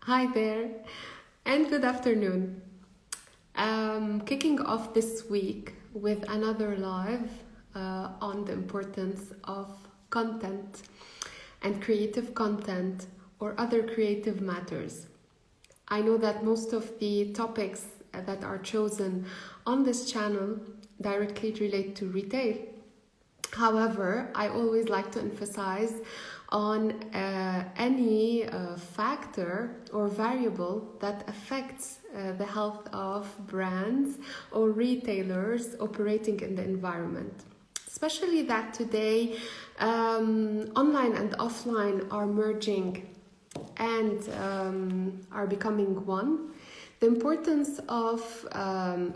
Hi there, and good afternoon. Kicking off this week with another live on the importance of content and creative content or other creative matters. I know that most of the topics that are chosen on this channel directly relate to retail. However, I always like to emphasize on any factor or variable that affects the health of brands or retailers operating in the environment. Especially that today online and offline are merging and are becoming one. The importance of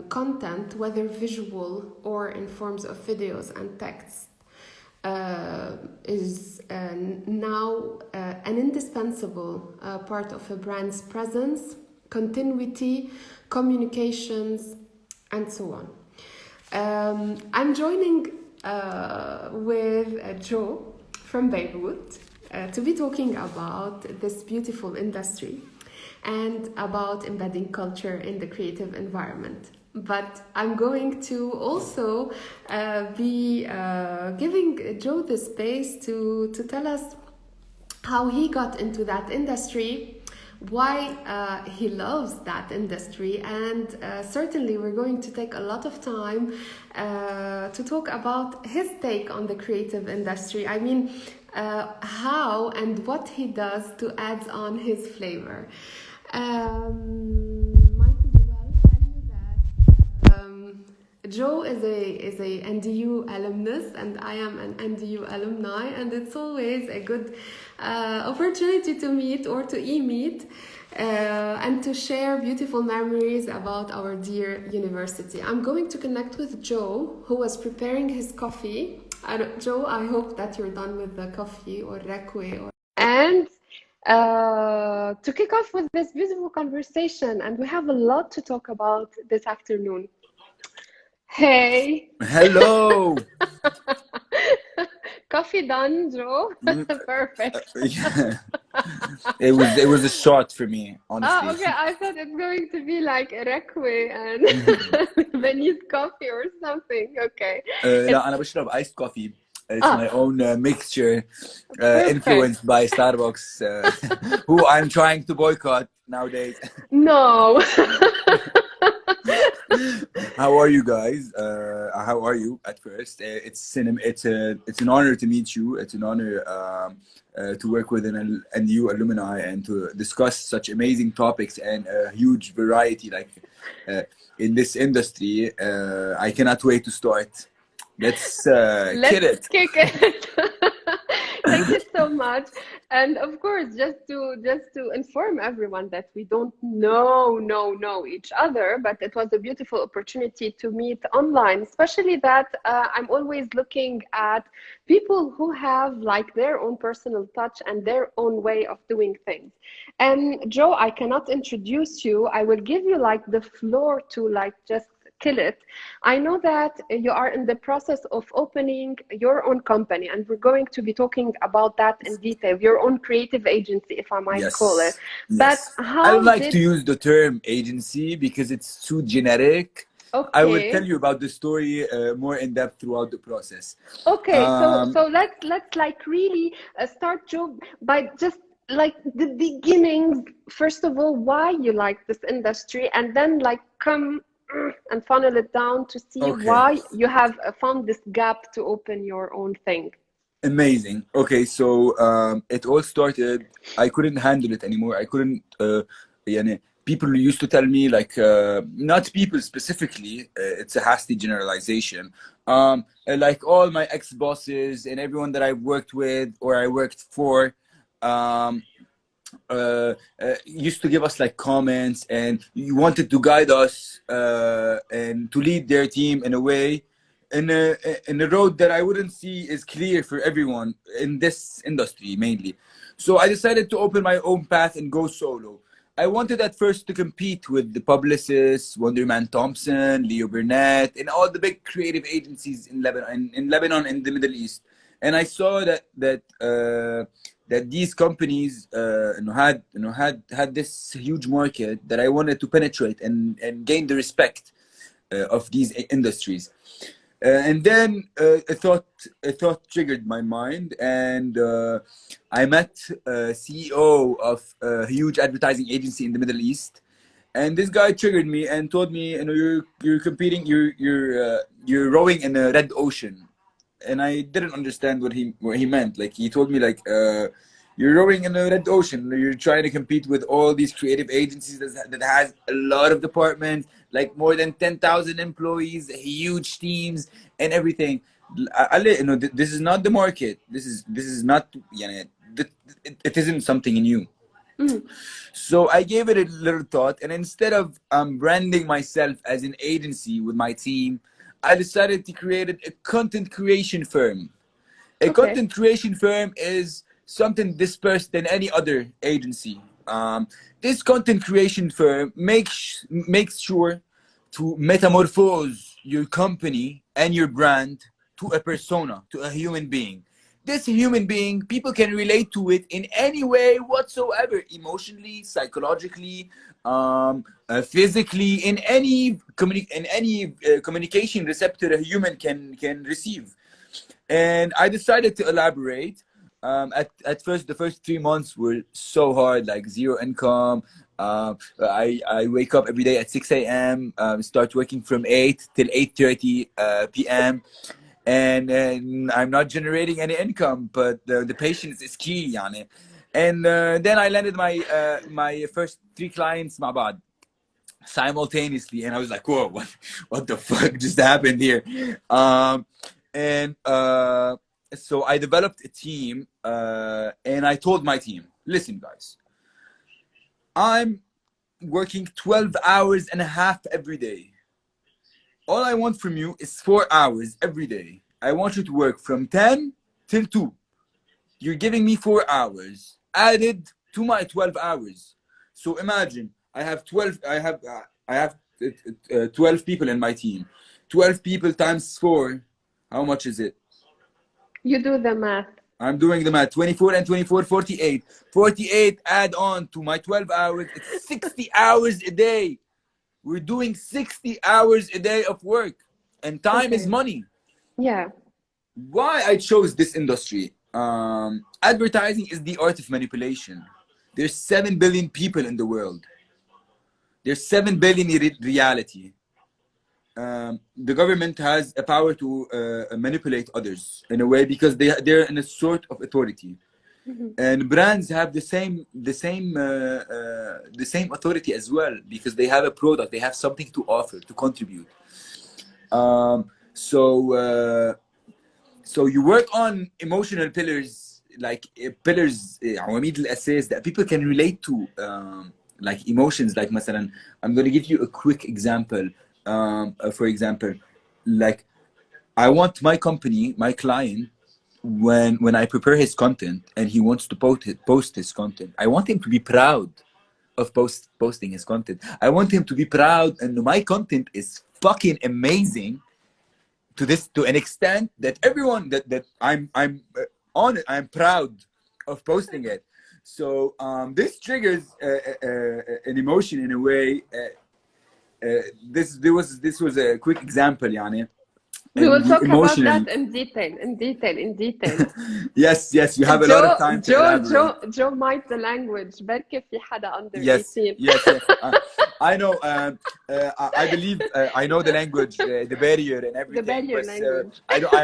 content, whether visual or in forms of videos and text, is now an indispensable part of a brand's presence, continuity, communications, and so on. I'm joining with Joe from Beirut to be talking about this beautiful industry and about embedding culture in the creative environment. But I'm going to also be giving Joe the space to tell us how he got into that industry, why he loves that industry, and certainly we're going to take a lot of time to talk about his take on the creative industry. I mean, how and what he does to add on his flavor. Might as well tell you that Joe is a NDU alumnus, and I am an NDU alumni, and it's always a good opportunity to meet or to e-meet and to share beautiful memories about our dear university. I'm going to connect with Joe, who was preparing his coffee. Joe, I hope that you're done with the coffee or reque or and to kick off with this beautiful conversation, and we have a lot to talk about this afternoon. Hey, Hello. coffee done, Joe? Perfect. Yeah. It was a shot for me, Oh, honestly. okay. I thought it's going to be like a requie and Venice coffee or something. Okay. It's لا أنا بشرب iced coffee. It's my ah own mixture, perfect. influenced by Starbucks, who I'm trying to boycott nowadays. No. How are you guys? How are you at first? It's an honor to meet you. It's an honor to work with an NU alumni and to discuss such amazing topics and a huge variety like uh, in this industry. I cannot wait to start. Let's kill Let's it. kick it. Thank you so much. And of course, just to inform everyone that we don't know each other, but it was a beautiful opportunity to meet online, especially that I'm always looking at people who have like their own personal touch and their own way of doing things. And Joe, I cannot introduce you. I will give you like the floor to like just kill it. I know that you are in the process of opening your own company, and we're going to be talking about that in detail, your own creative agency, if I might call it. Yes, But yes. I don't how like to did, use the term agency because it's too generic. I will tell okay, you about the story more in depth throughout the process. okay, so Um, so let's like really start, Joe, by just like the beginnings. First of all, why you like this industry, and then like come and funnel it down to see okay, why you have found this gap to open your own thing. amazing. Okay, so it all started. I couldn't handle it anymore. I couldn't. يعني, people used to tell me like not people specifically. It's a hasty generalization. Like all my ex bosses and everyone that I worked with or I worked for. Um, used to give us like comments and you wanted to guide us and to lead their team in a way in a road that I wouldn't see is clear for everyone in this industry mainly. So I decided to open my own path and go solo. I wanted at first to compete with the Publicists, Wonderman Thompson, Leo Burnett, and all the big creative agencies in Lebanon, in the Middle East. And I saw that that these companies had this huge market that I wanted to penetrate and gain the respect of these industries. And then a thought triggered my mind, and I met CEO of a huge advertising agency in the Middle East, and this guy triggered me and told me, you're competing, you're rowing in a red ocean, and I didn't understand what he meant. Like, he told me, like, you're rowing in a red ocean. You're trying to compete with all these creative agencies that has a lot of departments, like more than 10,000 employees, huge teams, and everything. This is not the market. This is not. Yeah, it isn't something new. Mm. So I gave it a little thought, and instead of branding myself as an agency with my team, I decided to create a content creation firm. A Okay. content creation firm is something dispersed than any other agency. This content creation firm makes sure to metamorphose your company and your brand to a persona, to a human being. This human being, people can relate to it in any way whatsoever, emotionally, psychologically, physically, in any communication receptor a human can receive. And I decided to elaborate. At first, the first 3 months were so hard, like zero income. I wake up every day at 6 a.m. Start working from 8 till 8:30 p.m. And I'm not generating any income, but the patience is key, yani. And then I landed my first 3 clients مع بعض simultaneously, and I was like, whoa, what the fuck just happened here? And So I developed a team, and I told my team, listen, guys, I'm working 12 hours and a half every day. All I want from you is 4 hours every day. I want you to work from 10 till 2. You're giving me 4 hours added to my 12 hours. So imagine I have 12 people in my team. 12 people times 4. How much is it? You do the math. I'm doing the math. 24 and 24, 48. 48 add on to my 12 hours. It's 60 hours a day. We're doing 60 hours a day of work. And time is Okay. money. Yeah. Why I chose this industry? Advertising is the art of manipulation. There's 7 billion people in the world. There's 7 billion in reality. The government has a power to manipulate others in a way because they're in a sort of authority, and brands have the same authority as well because they have a product, they have something to offer, to contribute. Um, so uh, so you work on emotional pillars, like عواميد الأساس that people can relate to, like emotions. Like مثلا, I'm going to give you a quick example. For example, like, I want my company, my client, when I prepare his content and he wants to post his content, I want him to be proud of posting his content. I want him to be proud, and my content is fucking amazing to an extent that everyone that I'm on it, I'm proud of posting it. So this triggers an emotion in a way. This was a quick example, yani, We will and you talk about emotionally. that in detail, in detail, in detail. Yes, you have a lot of Joe, time to Joe, elaborate. Joe, Joe might the language. بركي في حدا under Yes, 18. yes. I know. I believe I know the language, the barrier, and The everything. barrier But language. I don't.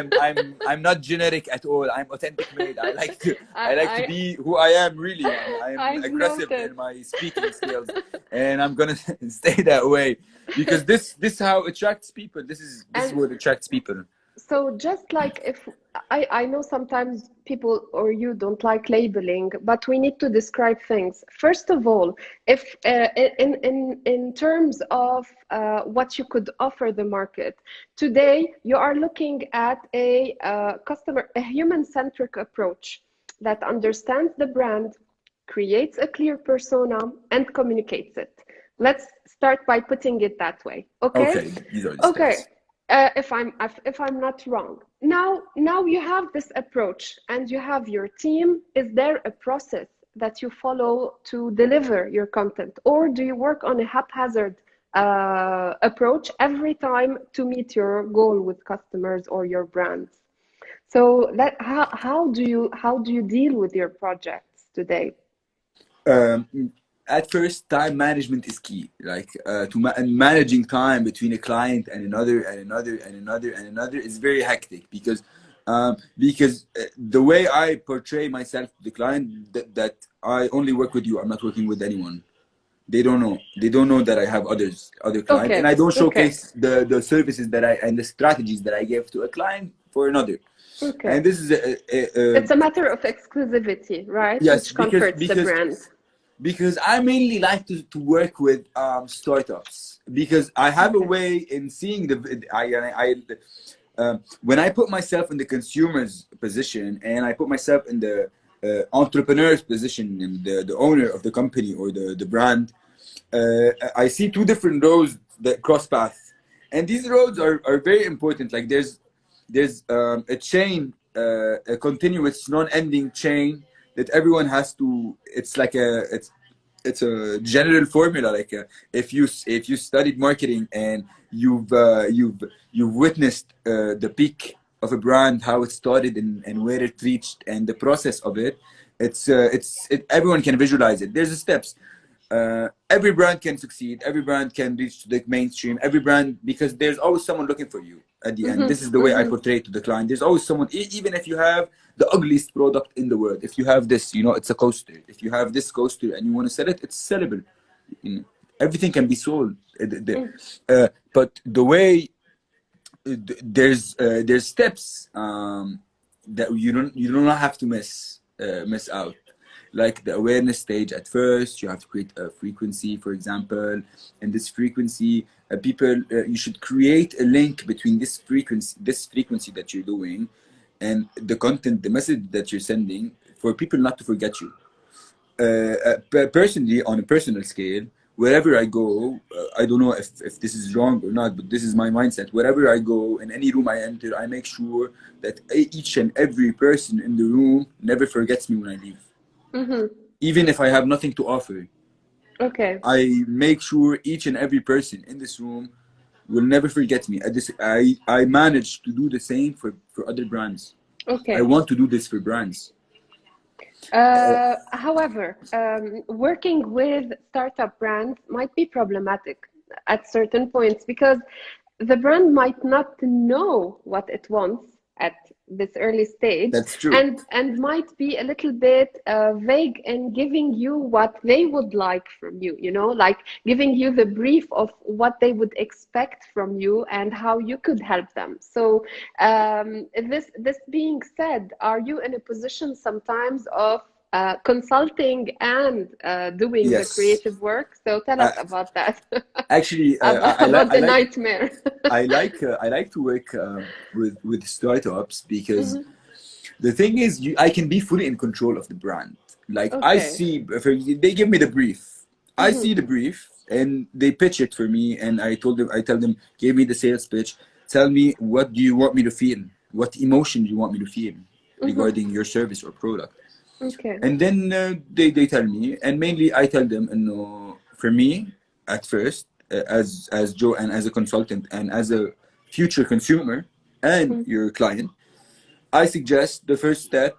I'm not generic at all. I'm authentic made. I like to I, be who I am really. And I am I've aggressive noted. in my speaking skills, and I'm gonna stay that way because this how attracts people. This is And what attracts people. so just like if I know sometimes people or you don't like labeling, but we need to describe things. First of all, if in terms of what you could offer the market today, you are looking at a human-centric approach that understands the brand, creates a clear persona, and communicates it. Let's start by putting it that way. Okay? Okay, these are the Okay. steps. If I'm not wrong. now you have this approach and you have your team. Is there a process that you follow to deliver your content, or do you work on a haphazard approach every time to meet your goal with customers or your brands? So that how do you deal with your projects today? um, at first, time management is key. Like and managing time between a client and another and another and another and another is very hectic because the way I portray myself to the client, that I only work with you. I'm not working with anyone. They don't know. They don't know that I have other clients, and Okay, I don't okay, showcase the services that I and the strategies that I give to a client for another. okay. And this is It's a matter of exclusivity, right? yes, Which comforts the brand. because I mainly like to work with startups because I have a Okay. way in seeing when I put myself in the consumer's position and I put myself in the entrepreneur's position and the owner of the company or the brand, I see two different roads that cross paths, and these roads are very important. Like there's a chain, a continuous, non-ending chain that everyone has to. It's like it's a general formula. Like if you studied marketing and you've witnessed the peak of a brand, how it started and where it reached, and the process of it. Everyone can visualize it. There's the steps. Every brand can succeed. Every brand can reach the mainstream. Every brand, because there's always someone looking for you at the end. This is the way I portray it to the client. There's always someone, even if you have the ugliest product in the world. If you have this, it's a coaster. If you have this coaster and you want to sell it, it's sellable. Everything can be sold. But the way there's steps that you don't have to miss out, like the awareness stage. At first you have to create a frequency, for example, and this frequency, people you should create a link between this frequency that you're doing and the content, the message that you're sending, for people not to forget you. Personally, on a personal scale, wherever I go, I don't know if this is wrong or not, but this is my mindset. Wherever I go, in any room I enter, I make sure that each and every person in the room never forgets me when I leave. Even if I have nothing to offer, Okay. I make sure each and every person in this room will never forget me. I manage to do the same for other brands. I Okay. want to do this for brands. However, working with startup brands might be problematic at certain points because the brand might not know what it wants at this early stage, That's true. and might be a little bit vague in giving you what they would like from you, like giving you the brief of what they would expect from you and how you could help them. So this being said, are you in a position sometimes of consulting and doing the Yes. creative work? So tell us Uh, about that. Actually, About the nightmare. I like to work with startups because Mhm. the thing is, I can be fully in control of the brand. Like Okay. they give me the brief, I Hmm. see the brief, and they pitch it for me, and I tell them, give me the sales pitch, tell me what do you want me to feel, what emotion do you want me to feel Hmm. regarding your service or product, Okay. and then they tell me, and mainly I tell them, no, for me, at first, as Joe and as a consultant and as a future consumer and Mm. your client, I suggest the first step.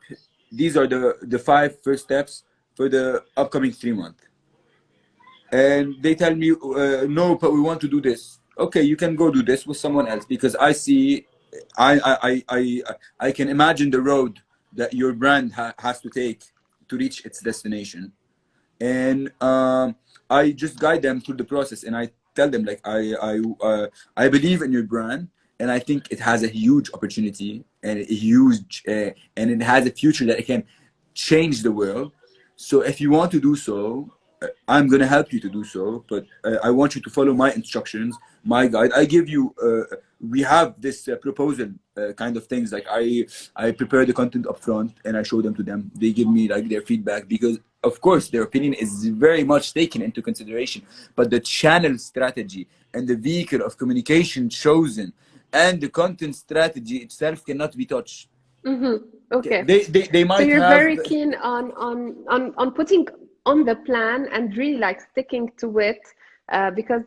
These are the five first steps for the upcoming 3 months. And they tell me, no, but we want to do this. Okay, you can go do this with someone else because I see, I can imagine the road that your brand has to take to reach its destination, and I just guide them through the process, and I tell them, like, I believe in your brand, and I think it has a huge opportunity and a huge and it has a future that it can change the world. So if you want to do so, I'm gonna help you to do so, but I want you to follow my instructions, my guide. I give you. We have this proposal kind of things. Like I prepare the content up front and I show them to them. They give me like their feedback because of course their opinion is very much taken into consideration. But the channel strategy and the vehicle of communication chosen and the content strategy itself cannot be touched. Okay. They So might you're have. very keen on putting on the plan and really like sticking to it, because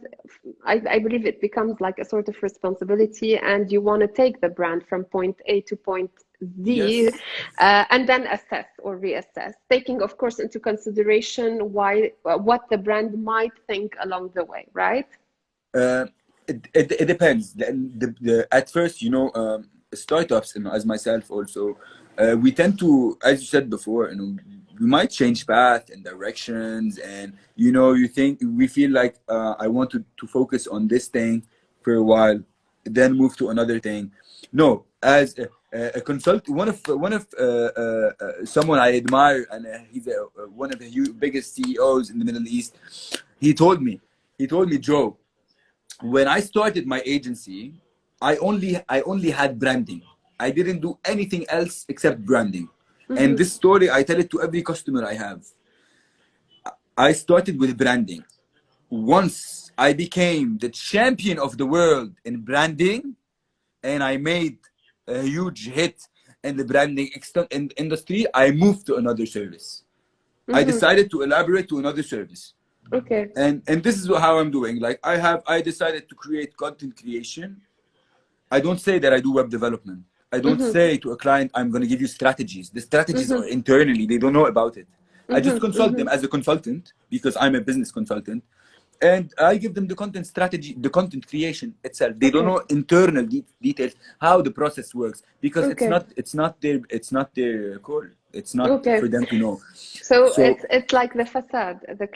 I believe it becomes like a sort of responsibility, and you want to take the brand from point A to point Z, Yes. and then assess or reassess, taking of course into consideration why what the brand might think along the way, right? Uh, it depends. At first, startups, as myself also, we tend to, as you said before, we might change path and directions, and we feel like I want to focus on this thing for a while, then move to another thing. No, as a consultant, one of someone I admire, and he's one of the biggest CEOs in the Middle East. He told me, Joe, when I started my agency, I only had branding. I didn't do anything else except branding. And this story, I tell it to every customer I have. I started with branding. Once I became the champion of the world in branding, and I made a huge hit in the branding industry, I moved to another service. I decided to elaborate to another service. Okay. And this is how I'm doing. Like I decided to create content creation. I don't say that I do web development. I don't say to a client, I'm going to give you strategies. The strategies are internally, they don't know about it. I just consult them as a consultant because I'm a business consultant. And I give them the content strategy, the content creation itself. They don't Okay. know internal details, how the process works, because it's Okay. not it's not their call. It's not Okay. for them to know. So So it's like the facade. The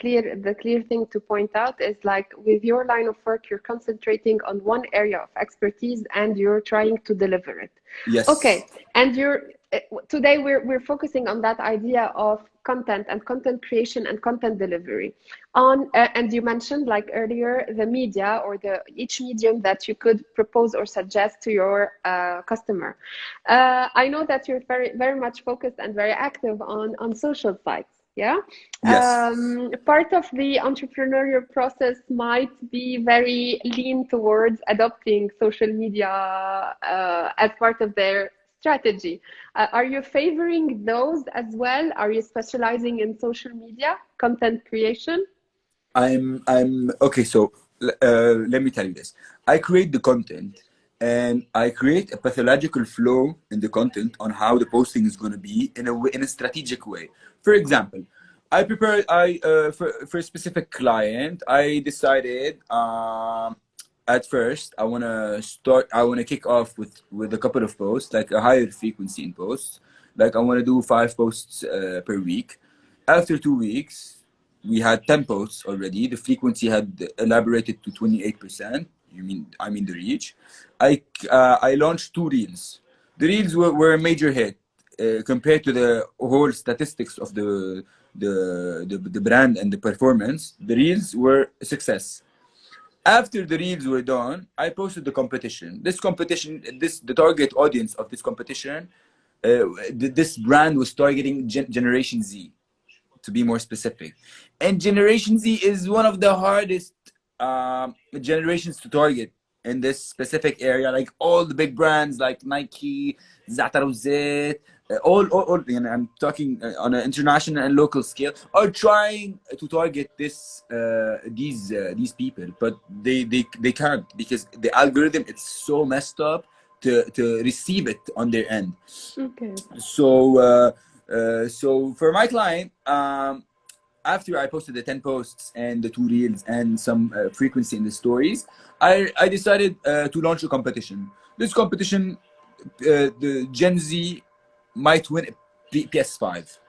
clear thing to point out is like with your line of work, you're concentrating on one area of expertise and you're trying to deliver it. yes, Okay, and today we're focusing on that idea of content and content creation and content delivery. And you mentioned like earlier the media or the each medium that you could propose or suggest to your customer. I know that you're very much focused and very active on social sites. Yeah. yes. Part of the entrepreneurial process might be very lean towards adopting social media as part of their strategy. Are you favoring those as well? Are you specializing in social media content creation? I'm okay. So let me tell you this. I create the content, and I create a pathological flow in the content on how the posting is going to be in a strategic way. For example, I prepare I for a specific client. I decided at first I want to kick off with a couple of posts, like a higher frequency in posts. Like I want to do 5 posts per week. After 2 weeks, we had 10 posts already. The frequency had elaborated to 28%. I mean the reach. I launched 2 reels. The reels were a major hit compared to the whole statistics of the brand and the performance. The reels were a success. After the reels were done, I posted the competition. The target audience of this competition, this brand was targeting Generation Z, to be more specific. And Generation Z is one of the hardest generations to target in this specific area. Like all the big brands like Nike, Zatarozet, I'm talking on an international and local scale, are trying to target these people, but they can't, because the algorithm, it's so messed up to receive it on their end. Okay. So for my client, after I posted the 10 posts and the 2 reels and some frequency in the stories, I decided to launch a competition. This competition, the Gen Z might win PS5.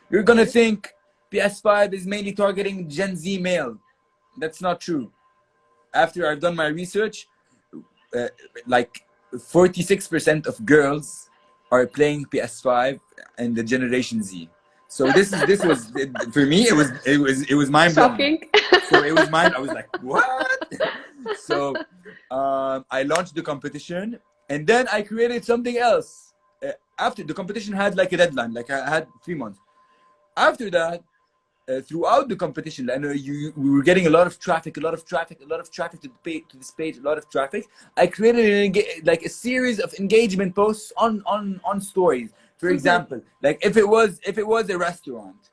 You're gonna Okay. think PS5 is mainly targeting Gen Z male. That's not true. After I've done my research, uh, like 46% of girls are playing PS5 and the Generation Z. So this was, for me, it was mind blowing. Shocking. So it was mind. I was like, what? So I launched the competition, and then I created something else. After the competition had like a deadline, like I had 3 months. After that, throughout the competition, I know we were getting a lot of traffic, a lot of traffic, a lot of traffic to this page, a lot of traffic. I created like a series of engagement posts on stories. For example, like if it was a restaurant,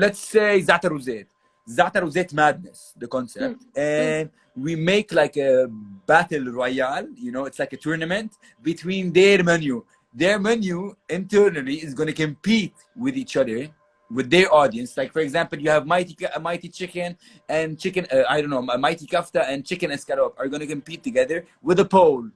let's say Zata Rosette Madness, the concept, and we make like a battle royale. You know, it's like a tournament between their menu. Their menu internally is going to compete with each other, with their audience. Like for example, you have mighty chicken and chicken. I don't know, mighty kafta and chicken escalope are going to compete together with a poll.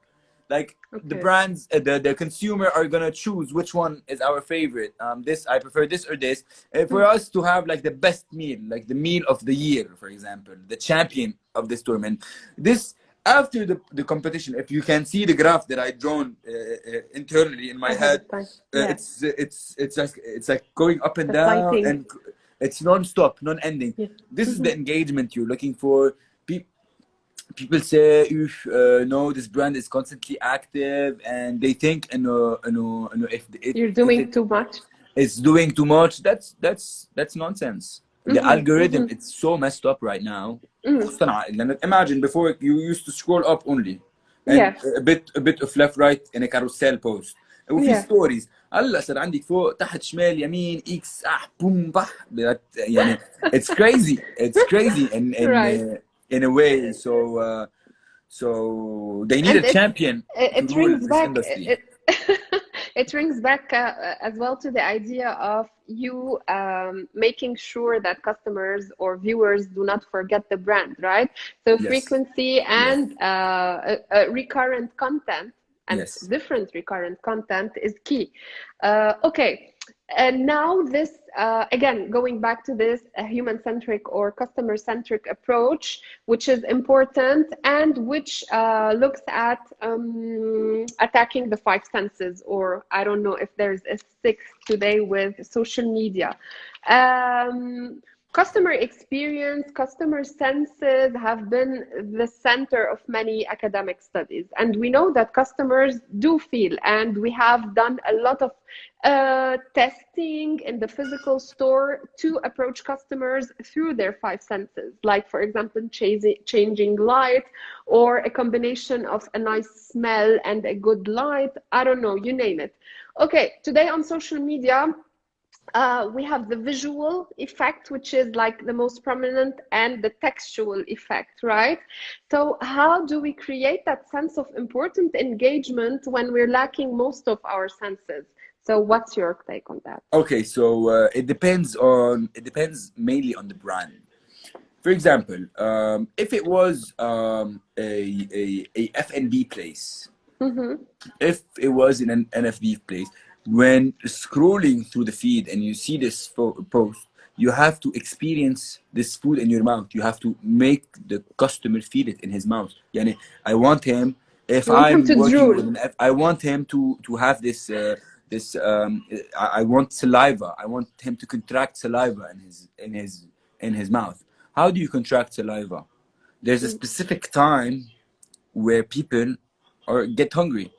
Like the brands, the consumer are gonna choose which one is our favorite. This I prefer this or this. For us to have like the best meal, like the meal of the year, for example, the champion of this tournament. This after the competition, if you can see the graph that I drawn internally in my head, it's like going up and down, and it's non-stop, non-ending. This is the engagement you're looking for. People say, no, this brand is constantly active, and they think, if you're doing too much. It's doing too much. That's nonsense. The algorithm, it's so messed up right now. Imagine before you used to scroll up only, and a bit of left right in a carousel post. وفي ستوريز هلا صار عندك فوق تحت شمال يمين اكس بوم بح يعني it's crazy in a way. So they need a champion to rule this industry. It rings back as well to the idea of you making sure that customers or viewers do not forget the brand, right? So frequency and recurrent content and different recurrent content is key. Okay. And now this, again, going back to this human-centric or customer-centric approach, which is important and which looks at attacking the five senses, or I don't know if there's a sixth today with social media. Customer experience, customer senses have been the center of many academic studies. And we know that customers do feel, and we have done a lot of testing in the physical store to approach customers through their five senses. Like, for example, changing light, or a combination of a nice smell and a good light. I don't know, you name it. Okay, today on social media, we have the visual effect, which is like the most prominent, and the textual effect, right? So how do we create that sense of important engagement when we're lacking most of our senses? So what's your take on that? Okay, so it depends mainly on the brand. For example, if it was a F&B place, if it was in an NFB place, when scrolling through the feed and you see this post, you have to experience this food in your mouth. You have to make the customer feel it in his mouth. Yani, I want him, if I'm working with an F, I want him to have this I want saliva. I want him to contract saliva in his mouth. How do you contract saliva? There's a specific time where people get hungry.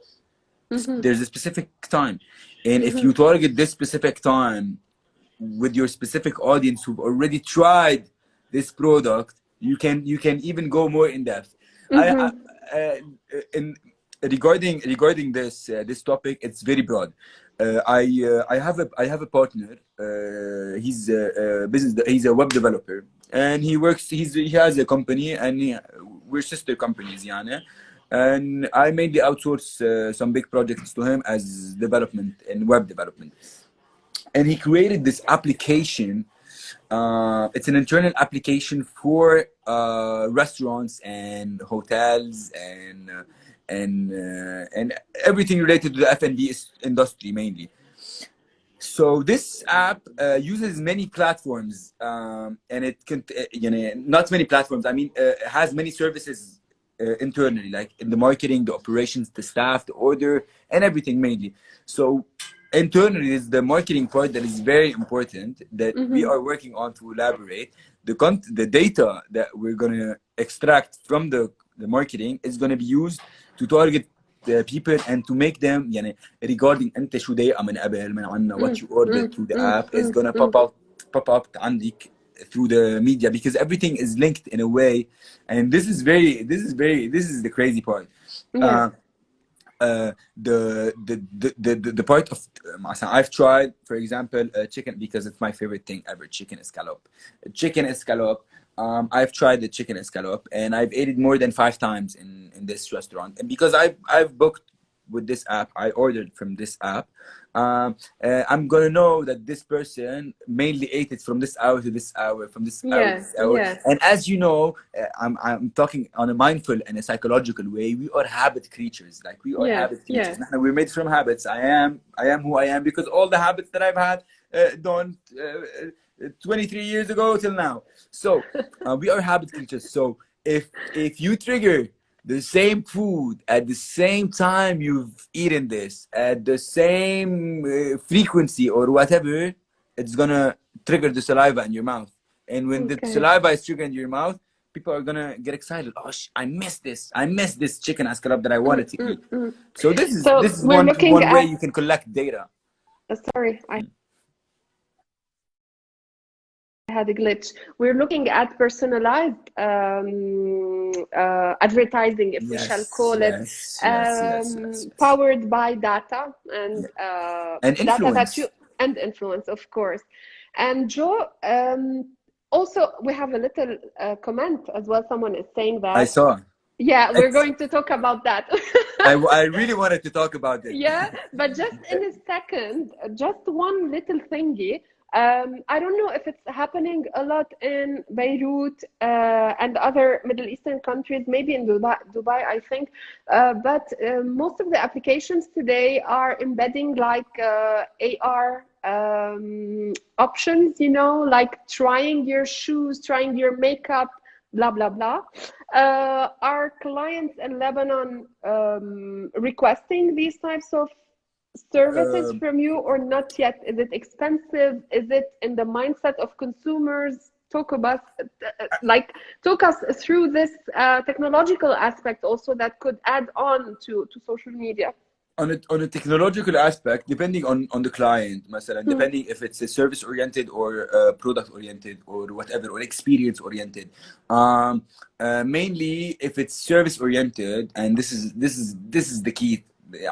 There's a specific time, and if you target this specific time with your specific audience who've already tried this product, you can even go more in depth. Regarding this topic, it's very broad. I have a partner. He's a web developer, and he has a company, and we're sister companies, يعني. And I mainly outsource some big projects to him as development and web development. And he created this application. It's an internal application for restaurants and hotels and everything related to the F&B industry mainly. So this app uses many platforms, and it can, not many platforms. I mean, it has many services internally, like in the marketing, the operations, the staff, the order, and everything mainly. So internally is the marketing part that is very important, that we are working on to elaborate. The data that we're going to extract from the marketing is going to be used to target the people and to make them, regarding انت شو ضايقة من قبل من عنا, what you ordered through the app is going to pop out pop up عندك through the media, because everything is linked in a way. And this is the crazy part. Yeah. The part of I've tried, for example, chicken, because it's my favorite thing ever, chicken escalope. Chicken escalope. I've tried the chicken escalope, and I've ate it more than 5 times in this restaurant. And because I've booked with this app, I ordered from this app. I'm gonna know that this person mainly ate it from this hour to this hour, from this hour to Yeah. this hour. Yeah. And as you know, I'm talking on a mindful and a psychological way. We are habit creatures. Like, we are Yeah. habit creatures. Yeah. We're made from habits. I am who I am because all the habits that I've had done 23 years ago till now. So we are habit creatures. So if you trigger the same food at the same time you've eaten this, at the same frequency or whatever, it's gonna trigger the saliva in your mouth. And when the Okay. saliva is triggered in your mouth, people are gonna get excited. Oh, I missed this. I missed this chicken escalope that I wanted to eat. So So this is we're looking one way at, you can collect data. sorry, I had a glitch. We're looking at personalized advertising, if we shall call it, Yes. powered by data and And data that influence. you, and influence, of course. And Joe, also we have a little comment as well. Someone is saying I that. saw. Yeah, we're It's, going to talk about that. I really wanted to talk about it. Yeah, but just in a second, just one little thingy. I don't know if it's happening a lot in Beirut and other Middle Eastern countries, maybe in Dubai, I think. But most of the applications today are embedding like AR options, you know, like trying your shoes, trying your makeup, blah, blah, blah. Are clients in Lebanon requesting these types of services from you, or not yet? Is it expensive? Is it in the mindset of consumers? Talk us through this technological aspect also that could add on to social media. On a technological aspect, depending on the client, مثلا, depending if it's a service oriented or product oriented or whatever, or experience oriented. Mainly if it's service oriented, and this is the key.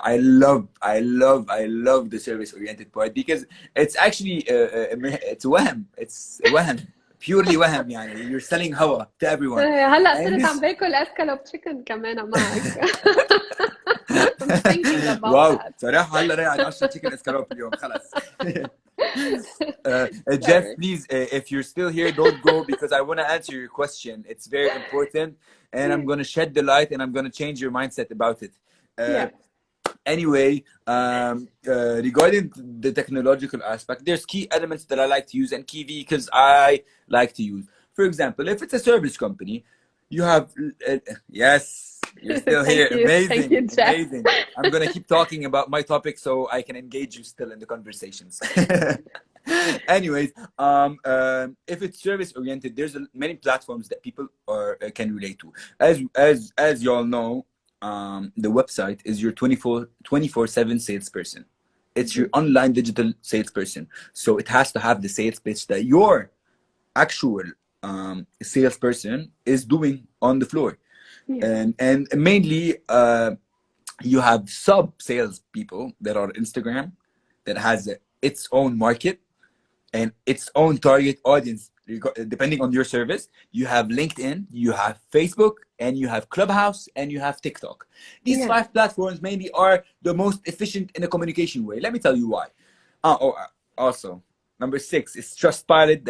I love the service oriented part, because it's actually it's وهم. It's وهم. Purely وهم. يعني you're selling هوا to everyone. هلا And صرت عم this باكل اسكالوب تشيكن كمان معك. I'm thinking about واو that. صراحة هلا رايح على 10 تشيكن اسكالوب اليوم خلص. Jeff, Sorry. please, if you're still here, don't go, because I want to answer your question. It's very important, and I'm going to shed the light, and I'm going to change your mindset about it. Yeah. Anyway, regarding the technological aspect, there's key elements that I like to use and key vehicles I like to use. For example, if it's a service company, you have yes, you're still here. Thank you, Jeff. Amazing. I'm gonna keep talking about my topic so I can engage you still in the conversations. Anyways, if it's service oriented, there's many platforms that people can relate to. As y'all know, the website is your 24/7 salesperson. It's your online digital salesperson. So it has to have the sales pitch that your actual salesperson is doing on the floor. Yeah. And mainly you have sub sales people that are Instagram, that has its own market and its own target audience depending on your service. You have LinkedIn, you have Facebook, and you have Clubhouse, and you have TikTok. These Yeah. 5 platforms maybe are the most efficient in a communication way. Let me tell you why. Also, number 6 is Trustpilot,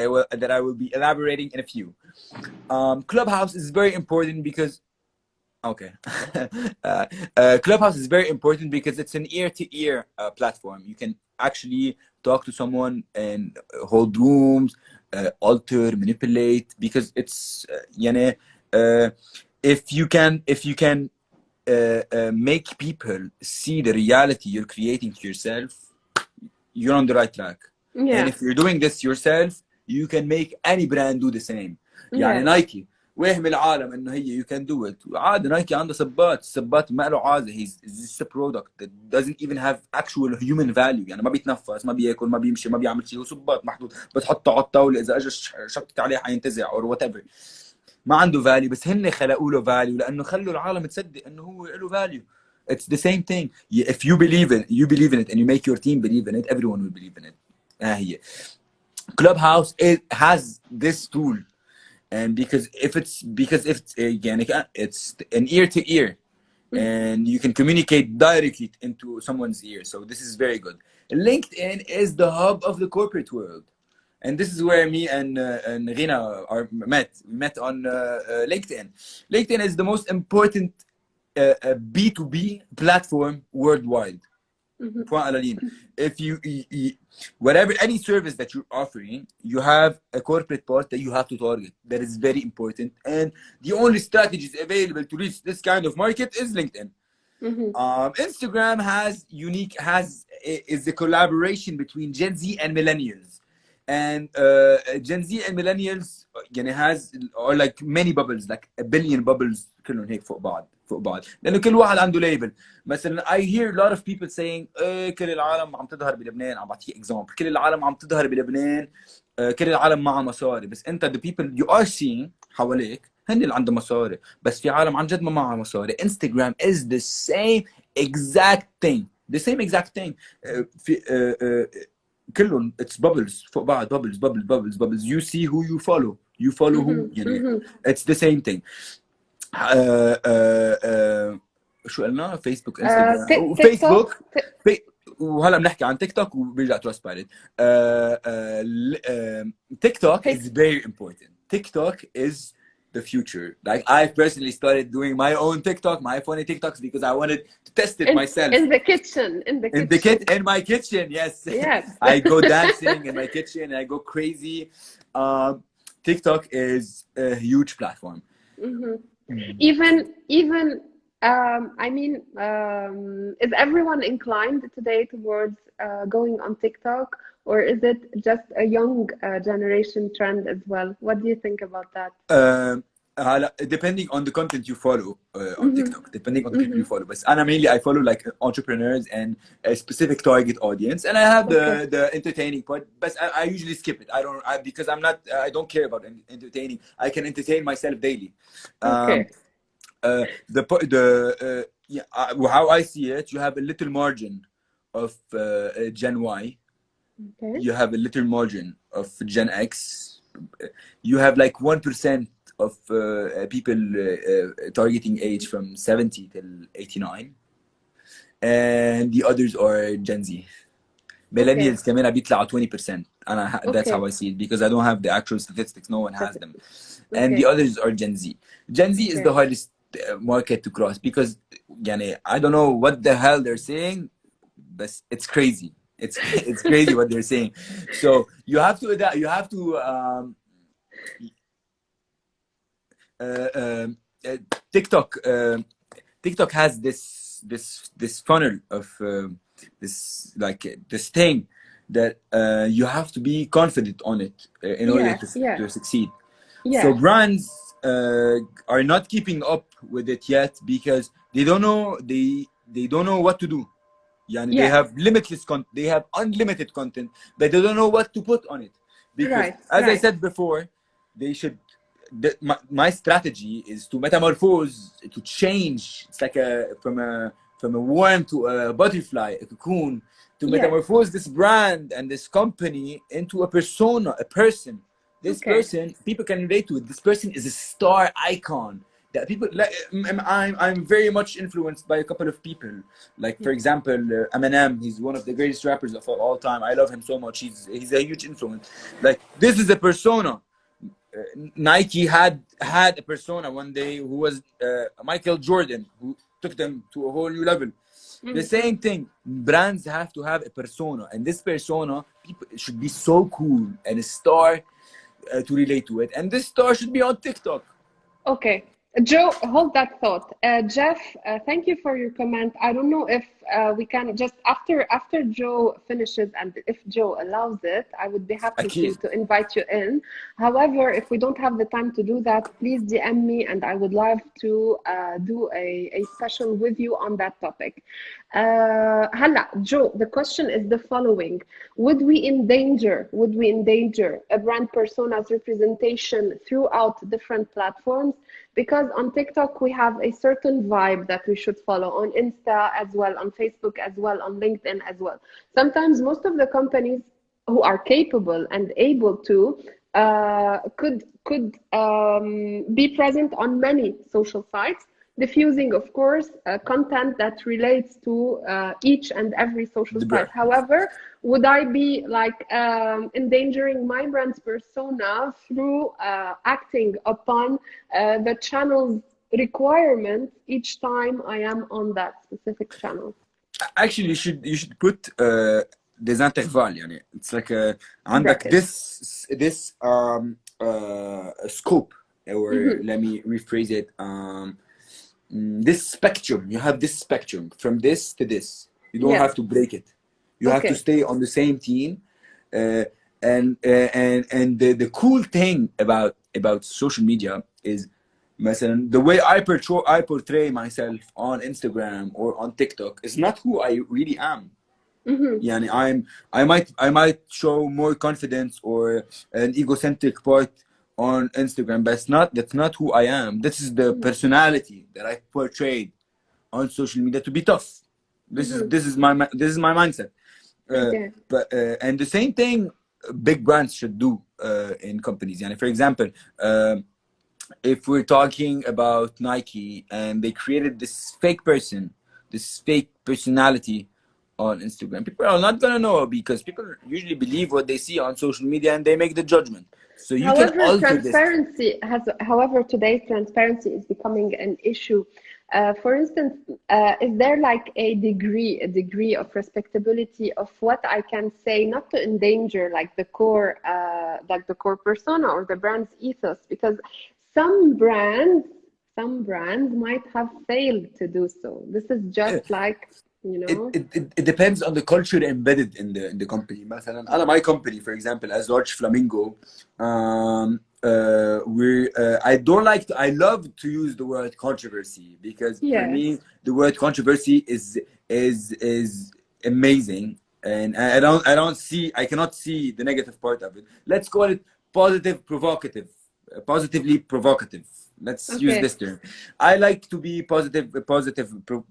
that I will be elaborating in a few. Clubhouse is very important because Clubhouse is very important because it's an ear-to-ear platform. You can actually talk to someone and hold rooms, alter, manipulate, because it's if you can make people see the reality you're creating to yourself, you're on the right track. Yeah. And if you're doing this yourself, you can make any brand do the same. Yeah. Nike, واهم العالم انه هي you can do it. عادي نايكي عنده صبات، الصبات ما له عازه. he's just a product that doesn't even have actual human value. يعني ما بيتنفس، ما بياكل، ما بيمشي، ما بيعمل شيء، هو صبات محطوط بتحطه على الطاوله، اذا اجى شطت عليه حينتزع or whatever. ما عنده value، بس هن خلقوا له value لانه خلوا العالم تصدق انه هو له value. It's the same thing. If you believe in it and you make your team believe in it, everyone will believe in it. هي Clubhouse it has this tool. And because if it's يعني it's an ear to ear, and you can communicate directly into someone's ear. So this is very good. LinkedIn is the hub of the corporate world, and this is where me and Rina are met. We met on LinkedIn. LinkedIn is the most important B2B platform worldwide. Point على لين. If whatever any service that you're offering, you have a corporate part that you have to target. That is very important, and the only strategies available to reach this kind of market is LinkedIn. Instagram is a collaboration between Gen Z and millennials, and Gen Z and millennials يعني has or like many bubbles, like a billion bubbles كلهم هيك فوق بعض لانه كل واحد عنده ليبل. مثلا I hear a lot of people saying كل العالم عم تظهر بلبنان. عم بعطيك example. كل العالم عم تظهر بلبنان، كل العالم معها مصاري، بس انت the people you are seeing حواليك هن اللي عندهم مصاري، بس في عالم عن جد ما معها مصاري. Instagram is the same exact thing. في كلهم it's bubbles فوق بعض. bubbles. You see who you follow. who يعني it's the same thing. شو قلنا؟ فيسبوك، انستغرام، وفيسبوك وهلا بنحكي عن تيك توك وبيرجع تراست بارد. تيك توك is very important. TikTok is the future. Like I personally started doing my own TikTok, my funny TikToks, because I wanted to test it myself. In the kitchen. In my kitchen, yes. Yes. I go dancing in my kitchen and I go crazy. TikTok is a huge platform. Even I mean, is everyone inclined today towards going on TikTok, or is it just a young generation trend as well? What do you think about that? Depending on the content you follow on TikTok, depending on the people you follow. But I follow like entrepreneurs and a specific target audience, and I have the entertaining part. But I usually skip it. Because I don't care about entertaining. I can entertain myself daily. How I see it, you have a little margin of Gen Y. You have a little margin of Gen X. You have like 1% of people targeting age from 70 till 89, and the others are Gen Z. Millennials كمان بيطلعوا 20%. That's how I see it, because I don't have the actual statistics. No one has them. And the others are Gen Z. Gen Z is the hardest market to cross, because يعني I don't know what the hell they're saying, but it's crazy. It's crazy what they're saying. So you have to adapt. You have to TikTok has this funnel of this thing that you have to be confident on it in order to succeed. So brands are not keeping up with it yet, because they don't know what to do. They have limitless content. They have unlimited content, but they don't know what to put on it. Because as I said before, they should. My strategy is to metamorphose, to change. It's like from a worm to a butterfly, a cocoon, to metamorphose this brand and this company into a persona, a person. This person, people can relate to it. This person is a star icon that people like. I'm very much influenced by a couple of people. Like for example, Eminem. He's one of the greatest rappers of all time. I love him so much. He's a huge influence. Like this is a persona. Nike had a persona one day who was Michael Jordan, who took them to a whole new level. The same thing. Brands have to have a persona, and this persona people should be so cool and a star to relate to it. And this star should be on TikTok. Okay. Joe, hold that thought. Jeff, thank you for your comment. I don't know if we can just after Joe finishes, and if Joe allows it, I would be happy أكيد. to invite you in. However, if we don't have the time to do that, please DM me, and I would love to do a special with you on that topic. هلا, Joe, the question is the following: would we endanger a brand persona's representation throughout different platforms? Because on TikTok, we have a certain vibe that we should follow, on Insta as well, on Facebook as well, on LinkedIn as well. Sometimes most of the companies who are capable and able to could be present on many social sites, diffusing, of course, content that relates to each and every social The site. brand. However, would I be like endangering my brand's persona through acting upon the channel's requirements each time I am on that specific channel? Actually, you should put des intervalles يعني. It's like عندك Brackets. this scope, or Mm-hmm. let me rephrase it, this spectrum. You have this spectrum from this to this. You don't Yes. have to break it. You have to Okay. stay on the same team. uh, and the cool thing about social media is, مثلا, the way I portray myself on Instagram or on TikTok is not who I really am. Mm-hmm. يعني I might show more confidence or an egocentric part on Instagram, but that's not who I am. This is the personality that I portrayed on social media to be tough. This is Mm-hmm. this is my this is my mindset. Uh, Okay. but and the same thing big brands should do in companies. يعني, for example, if we're talking about Nike and they created this fake person, this fake personality on Instagram, people are not gonna know, because people usually believe what they see on social media and they make the judgment. So you can However, alter this. however, today transparency is becoming an issue. For instance, is there like a degree of respectability of what I can say, not to endanger like the core persona or the brand's ethos? Because some brands, some brands might have failed to do so. This is just like, you it, know, it, it depends on the culture embedded in the company. مثلا أنا my company, for example, as Large Flamingo, I don't like to, I love to use the word controversy, because for yes. me the word controversy is amazing, and I cannot see the negative part of it. Let's call it positively provocative. Let's use Okay. this term. I like to be positive,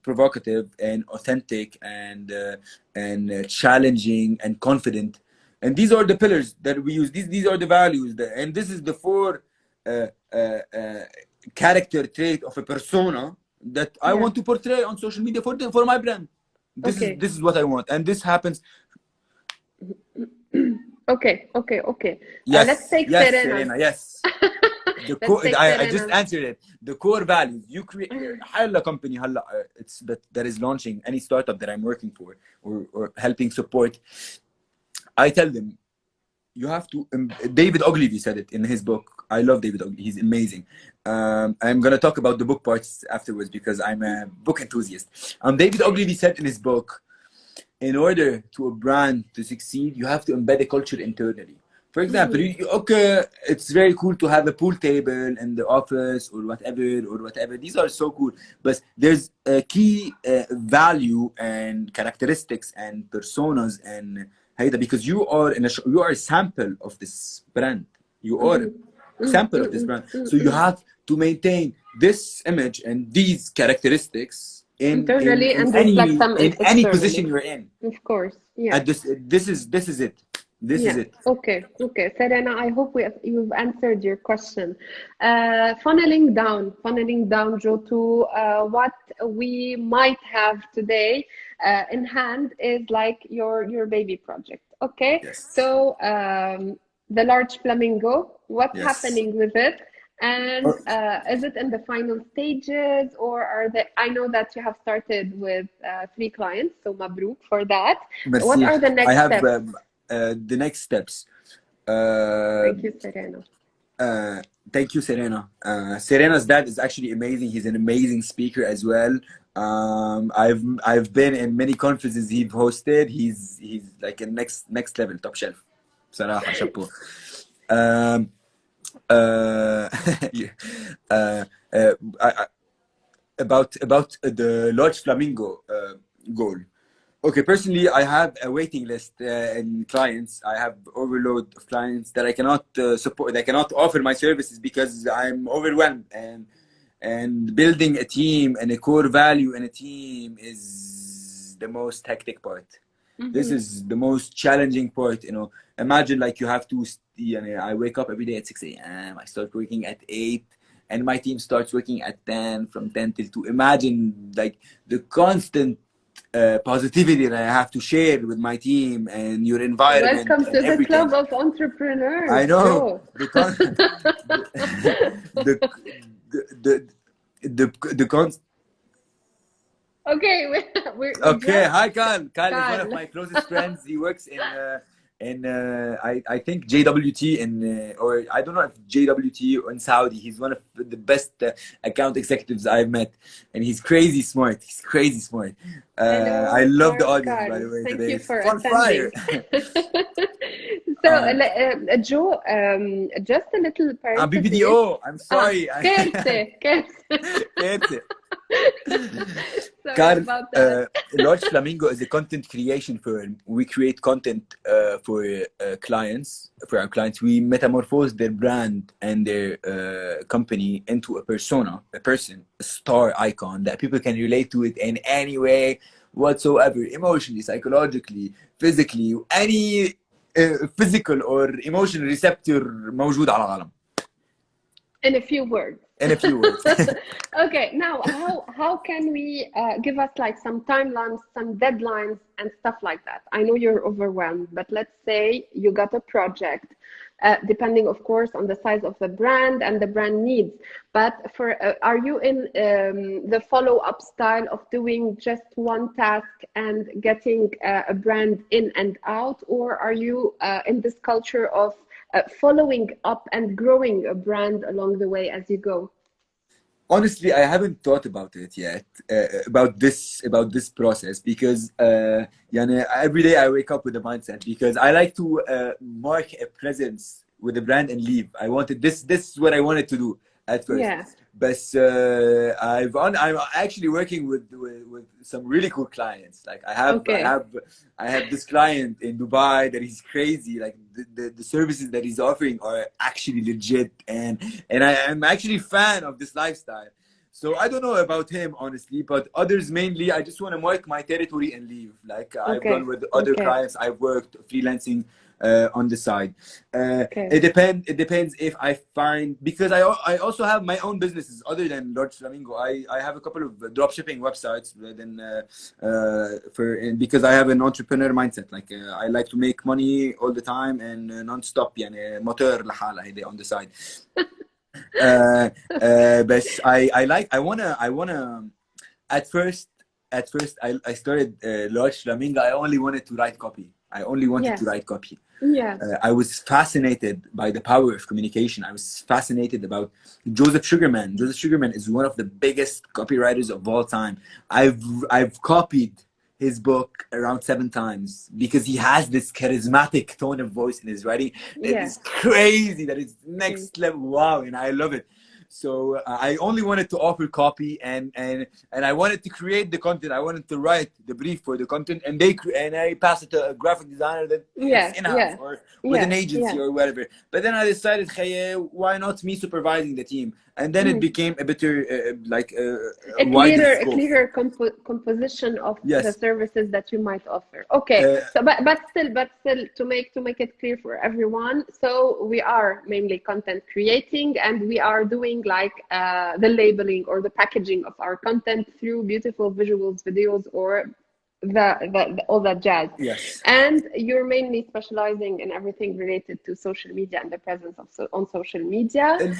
provocative, and authentic, and challenging and confident. And these are the pillars that we use. These are the values, and this is the four uh, uh, uh, character trait of a persona that I Yeah. want to portray on social media for my brand. This is Okay. this is what I want, and this happens. Okay, okay, okay. Let's Yes, take yes, Serena. Serena, yes. Let's take I just Serena. answered it. The core values you create. هلا company هلا it's that is launching any startup that I'm working for, or helping support. I tell them, you have to. David Ogilvy said it in his book. I love David Ogilvy. He's amazing. I'm gonna talk about the book parts afterwards because I'm a book enthusiast. David Ogilvy said in his book, in order to a brand to succeed, you have to embed a culture internally. For example, Mhm, okay, it's very cool to have a pool table in the office or whatever. These are so cool, but there's a key value and characteristics and personas and هيدا, because you are a sample of this brand. You are a mhm, mhm, sample of this mhm, brand, mhm, so you mhm. have to maintain this image and these characteristics in in Internally in and reflect any them in any externally. position you're in. Of course, yeah. At this is it. This is Yeah. it. Okay. Okay. Serena, I hope you've answered your question. Funneling down, Joe, to what we might have today in hand is like your baby project. Okay. Yes. So the large flamingo, what's Yes. happening with it? And Oh, is it in the final stages, or are they? I know that you have started with 3 clients, so mabruk for that. What merci. are the I next have steps? the next steps. Uh, Thank you, Serena. Uh, Thank you, Serena. Serena's dad is actually amazing. He's an amazing speaker as well. I've been in many conferences he's hosted. He's like a next level, top shelf. بصراحة شابو. Um, uh, yeah. I, about the large flamingo goal. Okay, personally, I have a waiting list and clients. I have overload of clients that I cannot support. I cannot offer my services because I'm overwhelmed. And building a team and a core value in a team is the most hectic part. This is the most challenging part. Imagine like you have to. I wake up every day at 6 a.m. I start working at 8, and my team starts working at 10, from 10 till 2. Imagine like the constant positivity that I have to share with my team and your environment Welcome and to the everything. club of entrepreneurs, I know Joe. the con the the the con Okay, we Okay, just hi Kyle. Kyle is one of Carl. my closest friends. He works in I think JWT or I don't know if JWT or in Saudi. He's one of the best account executives I've met, and he's crazy smart. He's crazy smart. I Hello, love the audience, by Carl. the way. Thank Today you it's for fun fire. attending. So, uh, Joe, just a little parenthesis. BBDO. I'm sorry. كارثة. Sorry Carl, about that. Large Flamingo is a content creation firm. We create content for clients. For our clients, we metamorphose their brand and their company into a persona, a person, a star icon that people can relate to it in any way whatsoever, emotionally, psychologically, physically, any physical or emotional receptor موجود على العالم. In a few words. In a few words. Okay, now how can we give us like some timelines, some deadlines and stuff like that? I know you're overwhelmed, but let's say you got a project, depending of course on the size of the brand and the brand needs. But for are you in the follow-up style of doing just one task and getting a brand in and out, or are you in this culture of following up and growing a brand along the way as you go? Honestly, I haven't thought about it yet, about this process, because every day I wake up with a mindset, because I like to mark a presence with a brand and leave. I wanted this is what I wanted to do at first. Yeah. But I'm actually working with some really cool clients. Like Okay. I have this client in Dubai that is crazy. Like the services that he's offering are actually legit, and I am actually fan of this lifestyle. So I don't know about him honestly, but others mainly I just want to mark my territory and leave. Like I've done Okay. with other Okay. clients, I've worked freelancing on the side. Okay. It depends if I find, because I also have my own businesses other than Large Flamingo. I have a couple of drop shipping websites within because I have an entrepreneur mindset. Like I like to make money all the time and non-stop. يعني motor لحالها هيدي on the side. بس I wanna at first I started Large Flamingo. I only wanted to write copy. I only wanted Yes. to write copy. Yes. I was fascinated by the power of communication. I was fascinated about Joseph Sugarman. Joseph Sugarman is one of the biggest copywriters of all time. I've copied his book around 7 times because he has this charismatic tone of voice in his writing that Yes. is crazy, that is Mm. next level. Wow, and I love it. So I only wanted to offer copy, and I wanted to create the content. I wanted to write the brief for the content, and I pass it to a graphic designer that it's Yes. in-house Yes. or with an Yes. agency Yes. or whatever. But then I decided, why not me supervising the team? And then it Mm. became a better, A wider clearer, a scope. clearer composition of the Yes. services that you might offer. Okay, Uh, so but still to make it clear for everyone. So we are mainly content creating, and we are doing like the labeling or the packaging of our content through beautiful visuals, videos, or all that jazz. yes. And you're mainly specializing in everything related to social media and the presence of on social media. And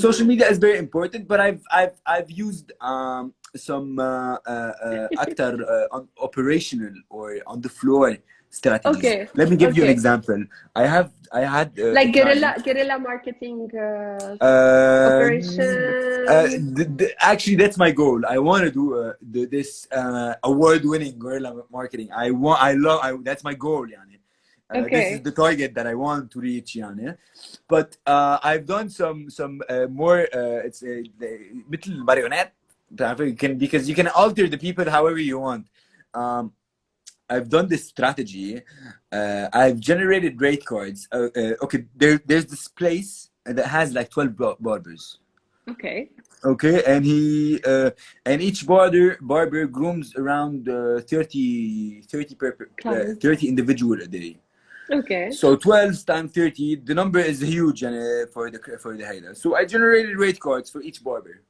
Social media is very important, but I've used some actor on operational or on the floor strategies. Okay. Let me give you an Okay. example. I had a Like client. guerrilla marketing Uh, operation. Actually, that's my goal. I want to do this award-winning guerrilla marketing. I love. That's my goal, yani. This is Okay. the target that I want to reach, yani. But I've done some more. It's مثل marionette. Because you can alter the people however you want. Um, I've done this strategy. I've generated rate cards. Okay, there's this place that has like 12 barbers. Okay. Okay, and each barber grooms around 30 Clients. 30 individual a day. Okay. So 12 times 30, the number is huge and for the Haida. So I generated rate cards for each barber.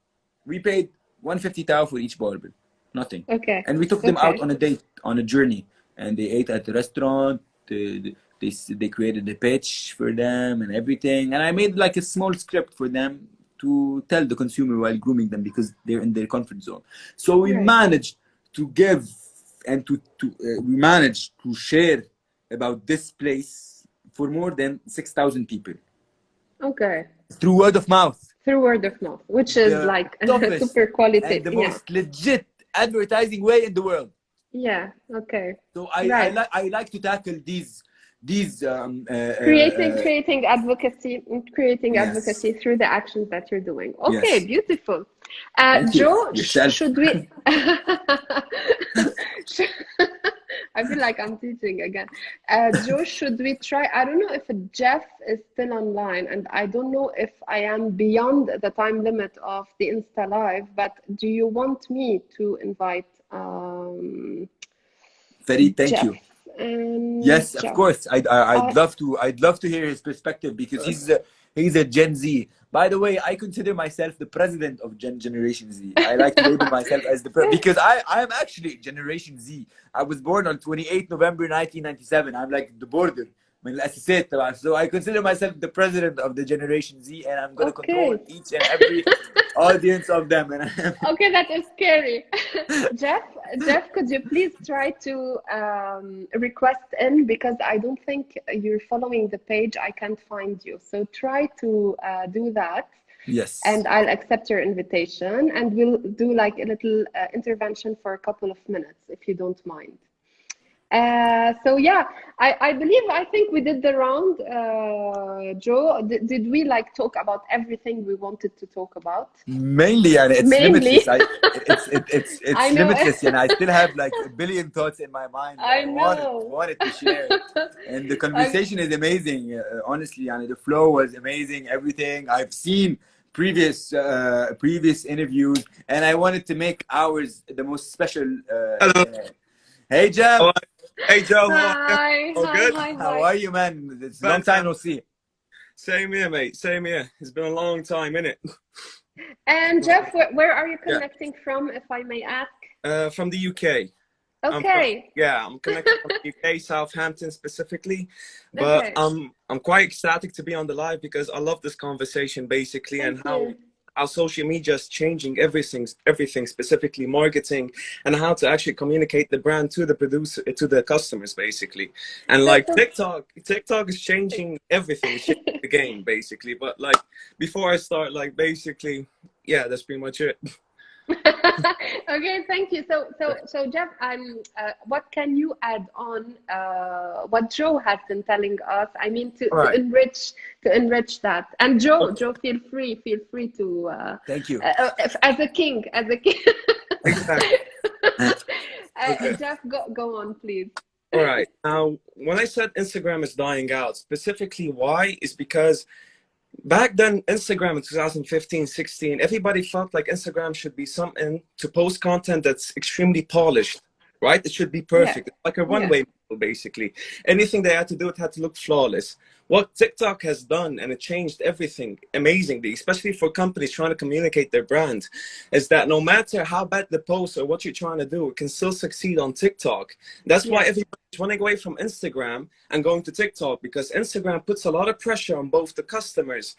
We paid 150,000 for each barber, nothing, Okay. and we took them out Okay. on a date, on a journey, and they ate at the restaurant. They created a pitch for them and everything, and I made like a small script for them to tell the consumer while grooming them because they're in their comfort zone. So we Right. managed to give and we managed to share about this place for more than 6,000 people Okay. through word of mouth. Through word of mouth, which is The like toughest super quality. and the Yeah. most legit advertising way in the world. Yeah. Okay. So Right. I like to tackle these Creating advocacy, creating yes, advocacy through the actions that you're doing. Okay, yes. beautiful. Thank you Joe, yourself. should we? I feel like I'm teaching again. Joe, should we try? I don't know if Jeff is still online, and I don't know if I am beyond the time limit of the Insta Live, but do you want me to invite Farid, thank Jeff you. and Yes, of Jeff? course. I'd Uh, love to. I'd love to hear his perspective because he's a Gen Z. By the way, I consider myself the president of Generation Z. I like to label myself as because I am actually Generation Z. I was born on 28 November 1997. I'm like the border. من الأساسات تبع. So I consider myself the president of the Generation Z, and I'm gonna control okay. each and every audience of them. And Okay, that is scary. Jeff, Jeff, could you please try to request in because I don't think you're following the page. I can't find you. So try to do that, yes, and I'll accept your invitation, and we'll do like a little intervention for a couple of minutes, if you don't mind. So yeah, I think we did the round. Joe, did we like talk about everything we wanted to talk about? mainly, and it's limitless. Mainly. I It's know. limitless, and I still have like a billion thoughts in my mind that I I know. wanted to share. And the I, conversation is amazing, honestly, and the flow was amazing. Everything I've seen previous interviews, and I wanted to make ours the most special. Hello. Hey How Jeff, are you? Hey Joe, how are you? hi, All hi, good? hi, how hi. are you, man? It's a long time Fantastic. no see. Same here, mate. Same here. It's been a long time, innit? And Jeff, where are you Yeah. connecting from, if I may ask? From the UK. Okay, I'm connected from the UK, Southampton specifically. But okay. I'm quite ecstatic to be on the live because I love this conversation basically and Thank you. how social media is changing everything, specifically marketing, and how to actually communicate the brand to the producer, to the customers, basically. And So, like TikTok is changing everything, it's changing the game, basically. But like before I start, like basically, yeah, that's pretty much it. okay, thank you. So Jeff, what can you add on what Joe has been telling us? I mean, All right. to enrich that. And Joe, Okay. Joe, feel free to Thank you. as a king. Exactly. Okay. Jeff, go on, please. All right. Now, when I said Instagram is dying out, specifically why is because back then, Instagram in 2015, 16, everybody felt like Instagram should be something to post content that's extremely polished, right? It should be Yeah, perfect, like a yeah. runway model, basically. Anything they had to do, it had to look flawless. What TikTok has done, and it changed everything amazingly, especially for companies trying to communicate their brand, is that no matter how bad the post or what you're trying to do, it can still succeed on TikTok. That's why Yes. everybody's running away from Instagram and going to TikTok, because Instagram puts a lot of pressure on both the customers.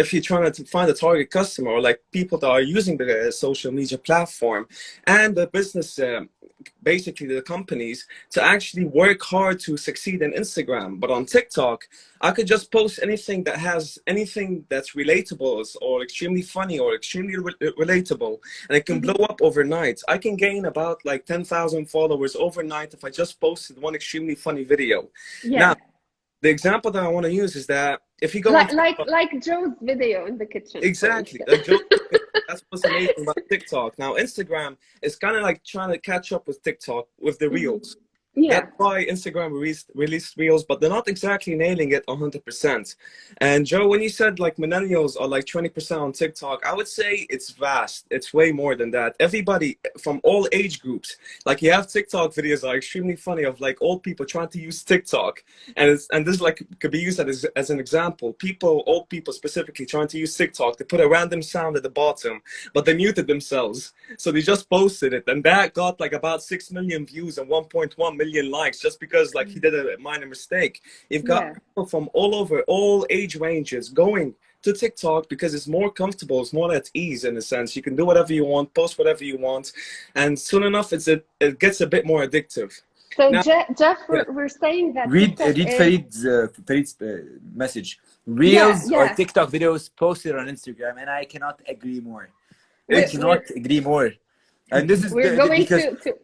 If you're trying to find a target customer or like people that are using the social media platform, and the business basically the companies to actually work hard to succeed in Instagram. But on TikTok, I could just post anything that has anything that's relatable or extremely funny or extremely relatable, and it can blow up overnight. I can gain about like 10,000 followers overnight if I just posted one extremely funny video. Yeah. Now, the example that I want to use is that if you go like on TikTok, like Joe's video in the kitchen. exactly, like Joe, that's what's amazing about TikTok. Now, Instagram is kind of like trying to catch up with TikTok with the reels. Yeah. That's why Instagram released reels, but they're not exactly nailing it 100%. And Joe, when you said like millennials are like 20% on TikTok, I would say it's vast. It's way more than that. Everybody from all age groups, like you have TikTok videos that are extremely funny of like old people trying to use TikTok, and this like could be used as an example. Old people specifically trying to use TikTok. They put a random sound at the bottom, but they muted themselves, so they just posted it, and that got like about 6 million views and 1.1 million likes just because like he did a minor mistake. You've got people from all over, all age ranges going to TikTok because it's more comfortable, it's more at ease in a sense. You can do whatever you want, post whatever you want, and soon enough it gets a bit more addictive. So now, Jeff, we're saying that Read TikTok Farid's message. Reels or yeah. TikTok videos posted on Instagram, and I cannot agree more. We're- I cannot agree more. And this is We're going because to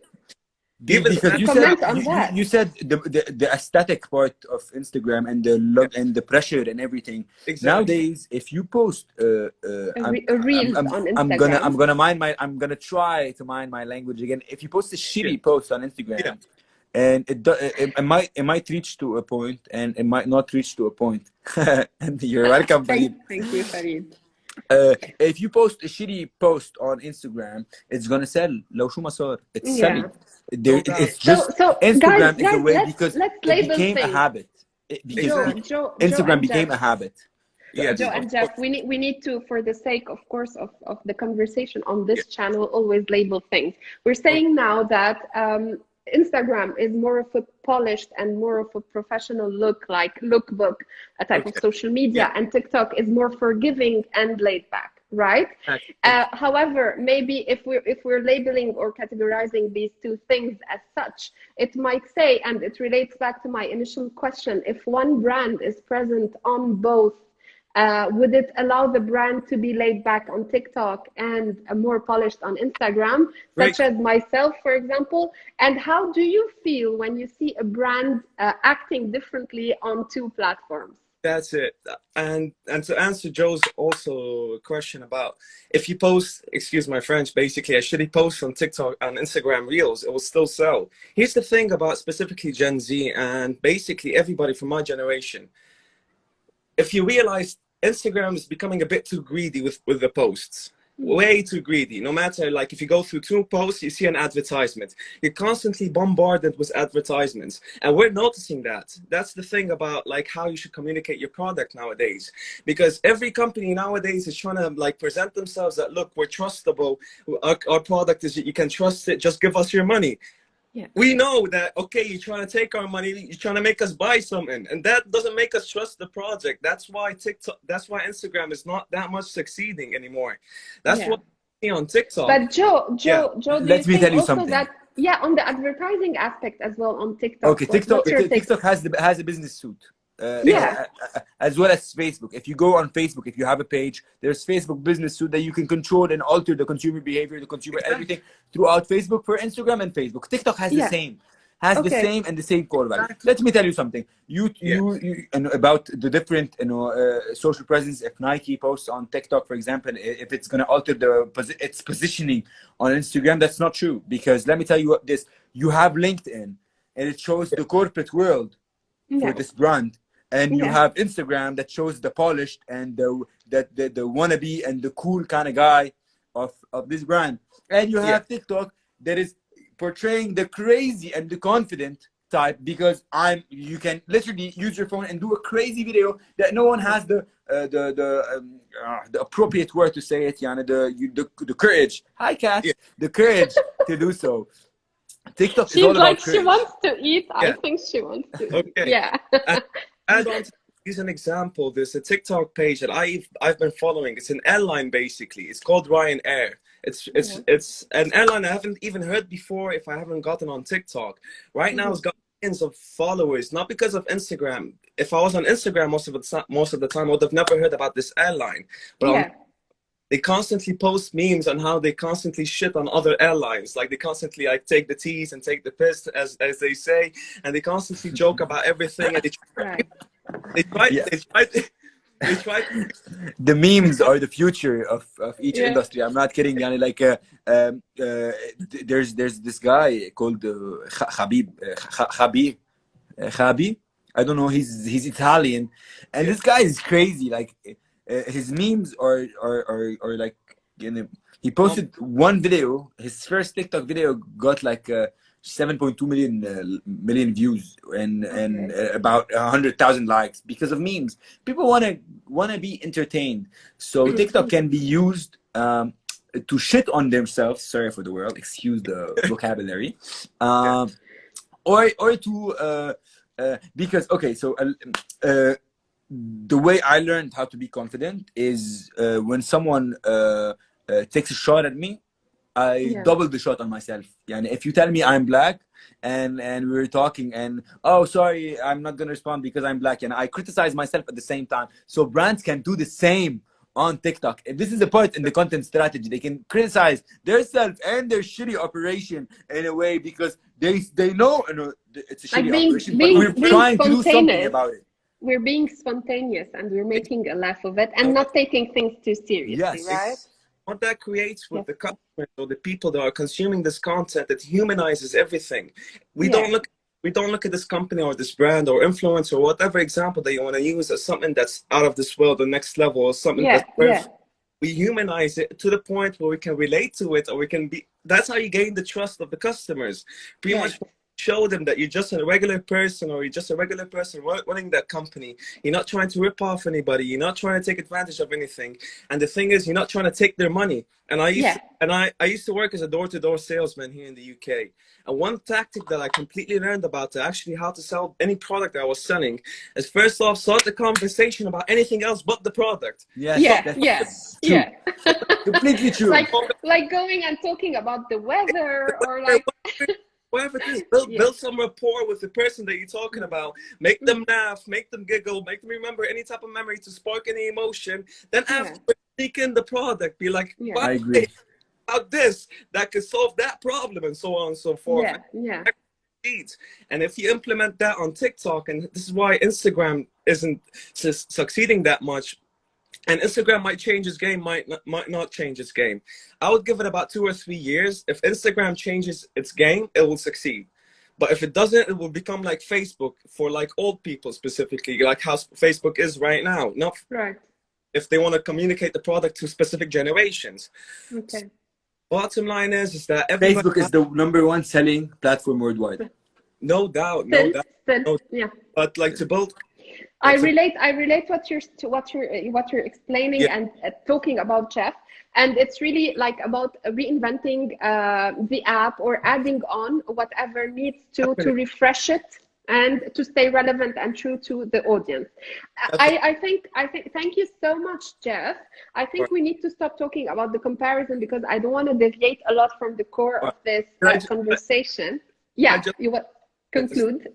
because you comment said on that. you said the aesthetic part of Instagram and the look and the pressure and everything. exactly. Nowadays, if you post Reels on Instagram. I'm gonna try to mind my language again. If you post a shitty post on Instagram, and it might reach to a point, and it might not reach to a point. And you're welcome, Farid. Thank you, Farid. If you post a shitty post on Instagram, it's gonna sell. لو شو ما صار, it's selling. It's just so Instagram guys, is a way let's because it label became a things. habit. Instagram became a habit. Joe and Jeff, we need to, for the sake, of course, of the conversation on this channel, always label things. We're saying now that Instagram is more of a polished and more of a professional look, like lookbook, a type of social media, and TikTok is more forgiving and laid back, right? However, maybe if we're labeling or categorizing these two things as such, it might say, and it relates back to my initial question, if one brand is present on both, would it allow the brand to be laid back on TikTok and more polished on Instagram, such as myself, for example? And how do you feel when you see a brand acting differently on two platforms? That's it. And to answer Joe's also question about if you post, excuse my French, basically a shitty post on TikTok and Instagram Reels, it will still sell. Here's the thing about specifically Gen Z and basically everybody from my generation. If you realize Instagram is becoming a bit too greedy with the posts. Way too greedy. No matter, like, if you go through 2 posts, you see an advertisement. You're constantly bombarded with advertisements, and we're noticing that. That's the thing about like how you should communicate your product nowadays, because every company nowadays is trying to like present themselves that, look, we're trustable, our product is, you can trust it, just give us your money. We know that, okay, you're trying to take our money, you're trying to make us buy something, and that doesn't make us trust the project. That's why Instagram is not that much succeeding anymore. That's what we see on TikTok. But Joe, Let me tell you something. That, on the advertising aspect as well on TikTok. Okay, TikTok has a business suit. As well as Facebook. If you go on Facebook, if you have a page, there's Facebook business suite that you can control and alter the consumer behavior, the consumer everything throughout Facebook for Instagram and Facebook. TikTok has the same. The same and the same core value. Let me tell you something. You and about the different social presence. If Nike posts on TikTok, for example, if it's gonna alter its positioning on Instagram, that's not true. Because let me tell you what this. You have LinkedIn, and it shows the corporate world for this brand. And you have Instagram that shows the polished and the wannabe and the cool kind of guy of this brand. And you have TikTok that is portraying the crazy and the confident type, because you can literally use your phone and do a crazy video that no one has the appropriate word to say it, Yana, the courage. Hi, Kat. The courage to do so. TikTok is all about courage. She wants to eat. I think she wants to. Okay. Yeah. Add on to use an example. There's a TikTok page that I've been following. It's an airline basically. It's called Ryanair. It's an airline I haven't even heard before if I haven't gotten on TikTok. Right now it's got millions of followers, not because of Instagram. If I was on Instagram most of the time, I would have never heard about this airline. But they constantly post memes on how they constantly shit on other airlines. Like they constantly like take the tease and take the piss, as they say, and they constantly joke about everything. And they try The memes are the future of each industry. I'm not kidding. Yani, like there's this guy called Khabi. I don't know. He's Italian, and this guy is crazy. Like his memes are like, you know, he posted one video. His first TikTok video got like 7.2 million views and about 100,000 likes because of memes. People wanna be entertained, so TikTok can be used to shit on themselves. Sorry for the word, excuse the vocabulary, or to because okay, so the way I learned how to be confident is when someone takes a shot at me, I double the shot on myself. And if you tell me I'm black and we're talking and, oh, sorry, I'm not going to respond because I'm black, and I criticize myself at the same time. So brands can do the same on TikTok. If this is the part in the content strategy, they can criticize themselves and their shitty operation in a way because they know, you know, it's a shitty operation, but we're trying to do something about it. We're being spontaneous and we're making a laugh of it and not taking things too seriously, right? What that creates with the customers or the people that are consuming this content, it humanizes everything. We don't look at this company or this brand or influencer or whatever example that you want to use as something that's out of this world, the next level, or something that's perfect. We humanize it to the point where we can relate to it, or we can be. That's how you gain the trust of the customers. Pretty much show them that you're just a regular person, or you're just a regular person running that company. You're not trying to rip off anybody. You're not trying to take advantage of anything. And the thing is, you're not trying to take their money. And I used to work as a door-to-door salesman here in the UK. And one tactic that I completely learned about actually how to sell any product that I was selling is, first off, start the conversation about anything else but the product. Completely true. Like going and talking about the weather or like whatever it is, build some rapport with the person that you're talking about. Make them laugh, make them giggle, make them remember any type of memory to spark any emotion. Then after speak in the product, be like, I agree. About this that could solve that problem, and so on and so forth. And if you implement that on TikTok, and this is why Instagram isn't succeeding that much, and Instagram might change its game, might not change its game. I would give it about 2 or 3 years. If Instagram changes its game, it will succeed. But if it doesn't, it will become like Facebook for like old people specifically, like how Facebook is right now. Not if they want to communicate the product to specific generations. Okay. Bottom line is that Facebook is the #1 selling platform worldwide. No doubt. But like to build. I relate what you're explaining and talking about, Jeff, and it's really like about reinventing the app or adding on whatever needs to refresh it and to stay relevant and true to the audience. I think thank you so much, Jeff. I think we need to stop talking about the comparison because I don't want to deviate a lot from the core of this conversation. You want conclude?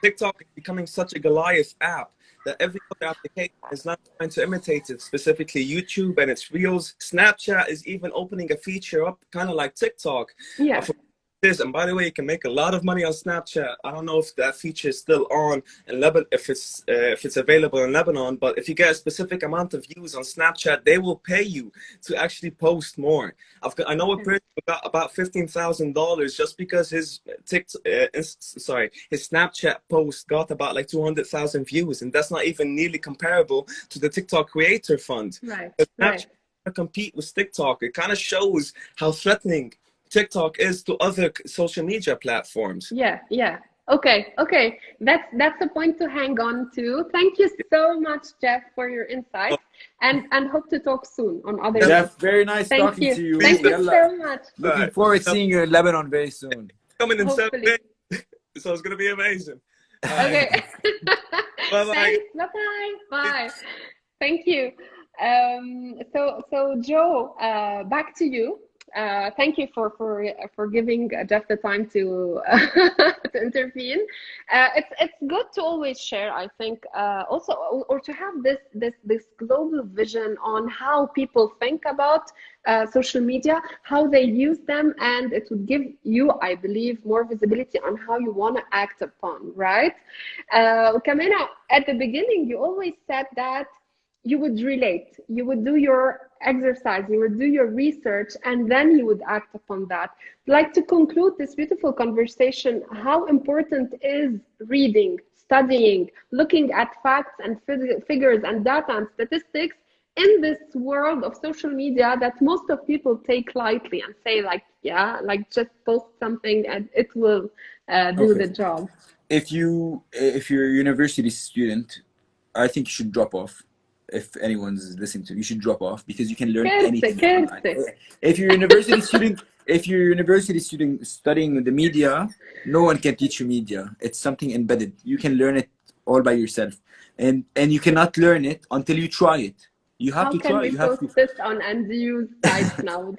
TikTok is becoming such a Goliath app that every other application is now trying to imitate it, specifically YouTube and its Reels. Snapchat is even opening a feature up, kind of like TikTok. And by the way, you can make a lot of money on Snapchat. I don't know if that feature is still on in Lebanon, if it's available in Lebanon, but if you get a specific amount of views on Snapchat, they will pay you to actually post more. I know a person who got about $15,000 just because his Snapchat post got about like 200,000 views, and that's not even nearly comparable to the TikTok Creator Fund. Snapchat compete with TikTok. It kind of shows how threatening TikTok is to other social media platforms. Okay. That's a point to hang on to. Thank you so much, Jeff, for your insight, and hope to talk soon on other. Jeff, very nice talking to you. Thank you so much. Looking forward to seeing you in Lebanon very soon. Coming in 7 days, so it's gonna be amazing. Okay. Bye bye. Thanks. Bye-bye. Bye. Thank you. So Joe, back to you. Thank you for giving Jeff the time to to intervene. It's good to always share. I think also or to have this global vision on how people think about social media, how they use them, and it would give you, I believe, more visibility on how you want to act upon. Right? Kamena, at the beginning, you always said that you would relate, you would do your exercise, you would do your research, and then you would act upon that. Like, to conclude this beautiful conversation, how important is reading, studying, looking at facts and figures and data and statistics in this world of social media that most of people take lightly and say, like, yeah, like, just post something and it will do Okay. the job. If you're a university student, I think you should drop off. If anyone's listening to you, should drop off because you can learn anything online. If you're a university student, studying the media, no one can teach you media. It's something embedded. You can learn it all by yourself, and you cannot learn it until you try it. You have How to can try. we You have post to. this on NDU's site now?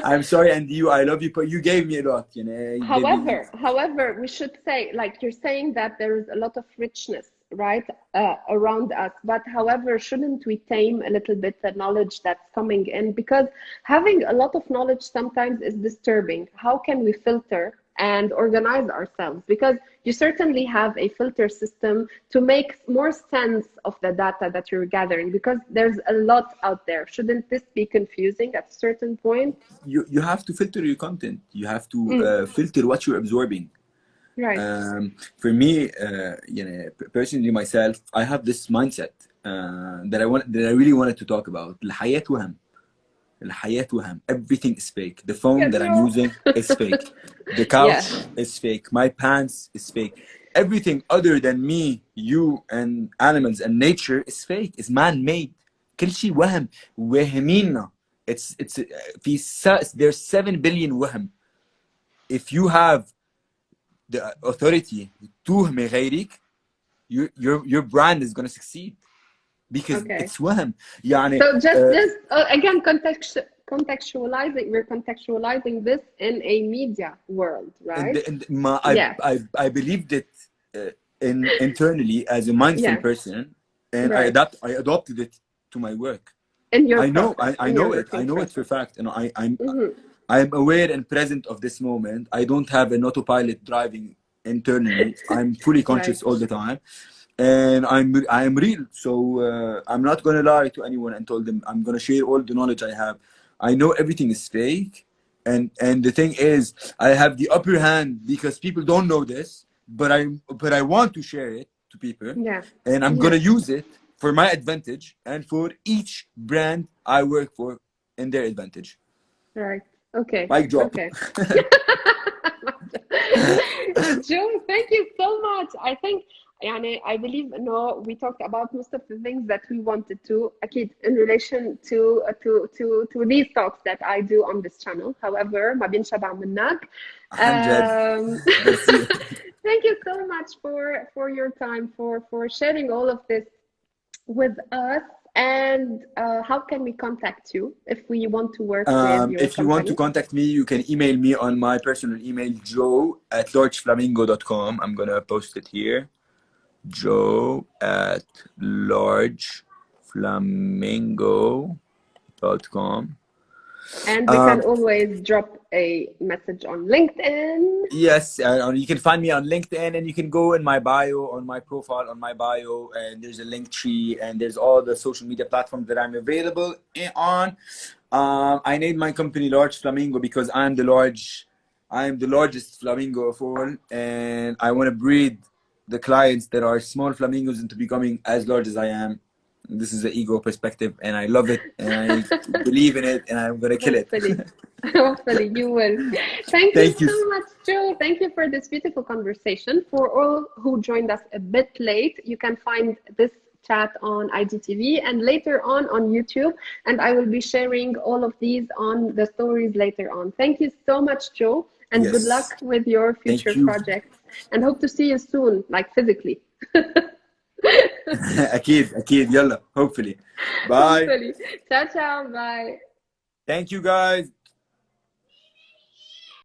I'm sorry, and you, I love you, but you gave me a lot. You know, you gave me. However, we should say, like, you're saying that there is a lot of richness, right, around us. But however, shouldn't we tame a little bit the knowledge that's coming in? Because having a lot of knowledge sometimes is disturbing. How can we filter and organize ourselves? Because you certainly have a filter system to make more sense of the data that you're gathering, because there's a lot out there. Shouldn't this be confusing at a certain point? You have to filter your content. You have to filter what you're absorbing. Right. For me, you know, personally myself, I have this mindset that I really wanted to talk about. الحياة وهم. الحياة وهم. Everything is fake. The phone that I'm using is fake. The couch is fake. My pants is fake. Everything other than me, you, and animals and nature is fake. It's man-made. كل شيء وهم. وهمينا. There's 7 billion وهم. If you have the authority توهم غيرك, your brand is going to succeed because it's وهم. يعني, so just again, contextualizing, we're contextualizing this in a media world, right? I believed it internally as a mindful person, and I adopted it to my work. In your I know it for a fact, and I'm aware and present of this moment. I don't have an autopilot driving internally. I'm fully conscious all the time, and I am real. So I'm not gonna lie to anyone and told them I'm gonna share all the knowledge I have. I know everything is fake, and the thing is, I have the upper hand because people don't know this, but I want to share it to people, and I'm gonna use it for my advantage and for each brand I work for in their advantage. Right. Okay. Mic drop. Okay. Joe, thank you so much. I think, I believe, no, we talked about most of the things that we wanted to, أكيد, in relation to these talks that I do on this channel. However, ما بينشبع منك. Thank you so much for your time, for sharing all of this with us. And how can we contact you if we want to work with your If you want to contact me, you can email me on my personal email, joe@largeflamingo.com. I'm going to post it here. joe@largeflamingo.com. And we can always drop a message on LinkedIn. Yes, you can find me on LinkedIn, and you can go in my bio, on my profile, on my bio, and there's a link tree, and there's all the social media platforms that I'm available on. I named my company Large Flamingo because I am the largest flamingo of all, and I want to breed the clients that are small flamingos into becoming as large as I am. This is the ego perspective, and I love it, and I believe in it, and I'm gonna kill it. Hopefully you will. Thank you so much, Joe. Thank you for this beautiful conversation. For all who joined us a bit late, you can find this chat on IGTV and later on YouTube, and I will be sharing all of these on the stories later on. Thank you so much, Joe, and good luck with your future projects. and hope to see you soon, like physically. اكيد اكيد. يلا hopefully. Bye. Hopefully. Ciao, ciao. Bye. Thank you guys.